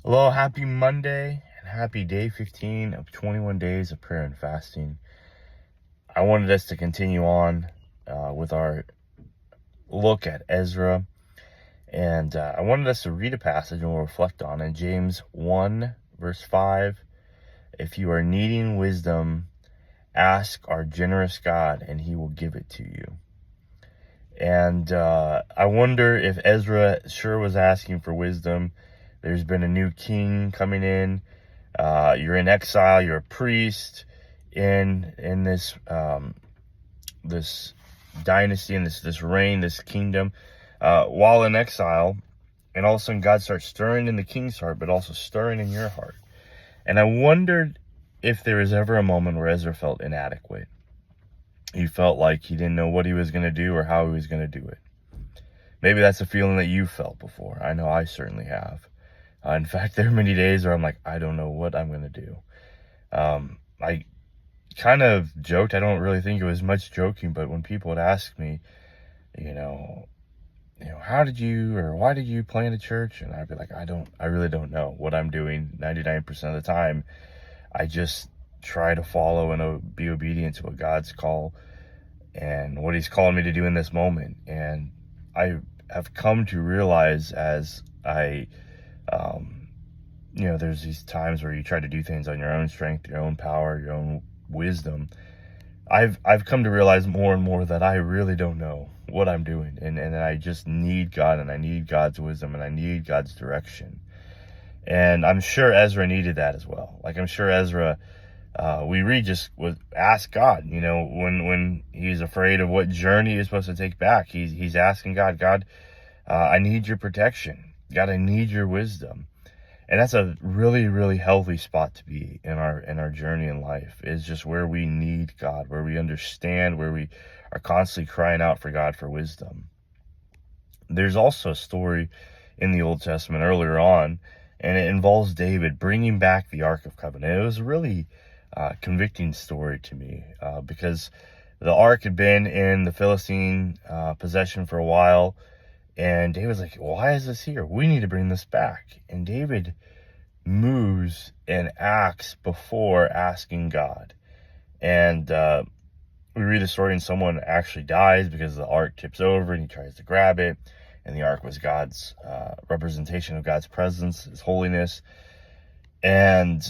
Hello, happy Monday and happy day 15 of 21 days of prayer and fasting. I wanted us to continue on with our look at Ezra, and I wanted us to read a passage and we'll reflect on it. James 1 verse 5, if you are needing wisdom, ask our generous God and he will give it to you. And I wonder if Ezra sure was asking for wisdom. There's been a new king coming in. You're in exile. You're a priest in this this dynasty, in this reign, this kingdom. While in exile, and all of a sudden God starts stirring in the king's heart, but also stirring in your heart. And I wondered if there was ever a moment where Ezra felt inadequate. He felt like he didn't know what he was going to do or how he was going to do it. Maybe that's a feeling that you felt before. I know I certainly have. In fact, there are many days where I'm like, I don't know what I'm going to do. I kind of joked. I don't really think it was much joking, but when people would ask me, how did you or why did you plant a church? And I'd be like, I really don't know what I'm doing 99% of the time. I just try to follow and be obedient to what God's call and what he's calling me to do in this moment. And I have come to realize as there's these times where you try to do things on your own strength, your own power, your own wisdom. I've come to realize more and more that I really don't know what I'm doing, and I just need God, and I need God's wisdom, and I need God's direction. And I'm sure Ezra needed that as well. Like, I'm sure Ezra, we read, just was ask God, when he's afraid of what journey he's supposed to take back, he's asking God, I need your protection. God, I need your wisdom. And that's a really, really healthy spot to be in our journey in life, is just where we need God, where we understand, where we are constantly crying out for God for wisdom. There's also a story in the Old Testament earlier on, and it involves David bringing back the Ark of Covenant. It was a really convicting story to me because the Ark had been in the Philistine possession for a while. And David's like, why is this here? We need to bring this back. And David moves and acts before asking God. And we read the story, and someone actually dies because the ark tips over and he tries to grab it. And the ark was God's representation of God's presence, his holiness. And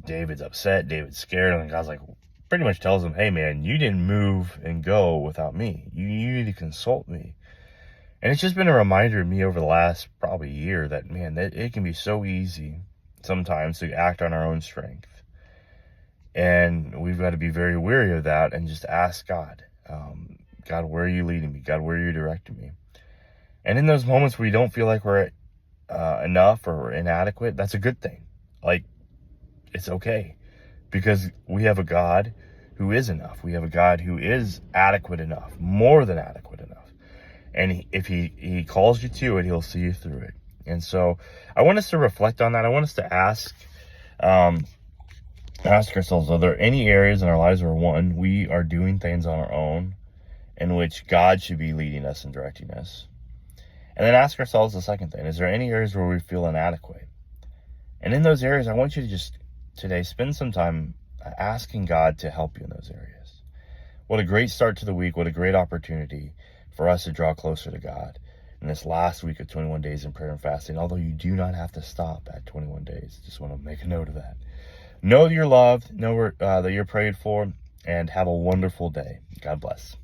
David's upset. David's scared. And God's like, pretty much tells him, hey, man, you didn't move and go without me. You need to consult me. And it's just been a reminder to me over the last probably year that, man, that it can be so easy sometimes to act on our own strength. And we've got to be very wary of that and just ask God, God, where are you leading me? God, where are you directing me? And in those moments where we don't feel like we're enough or we're inadequate, that's a good thing. Like, it's okay, because we have a God who is enough. We have a God who is adequate enough, more than adequate enough. And if he calls you to it, he'll see you through it. And so I want us to reflect on that. I want us to ask ourselves, are there any areas in our lives where, one, we are doing things on our own in which God should be leading us and directing us? And then ask ourselves the second thing, is there any areas where we feel inadequate? And in those areas, I want you to just today spend some time asking God to help you in those areas. What a great start to the week. What a great opportunity for us to draw closer to God in this last week of 21 days in prayer and fasting, although you do not have to stop at 21 days. Just want to make a note of that. Know that you're loved, know that you're prayed for, and have a wonderful day. God bless.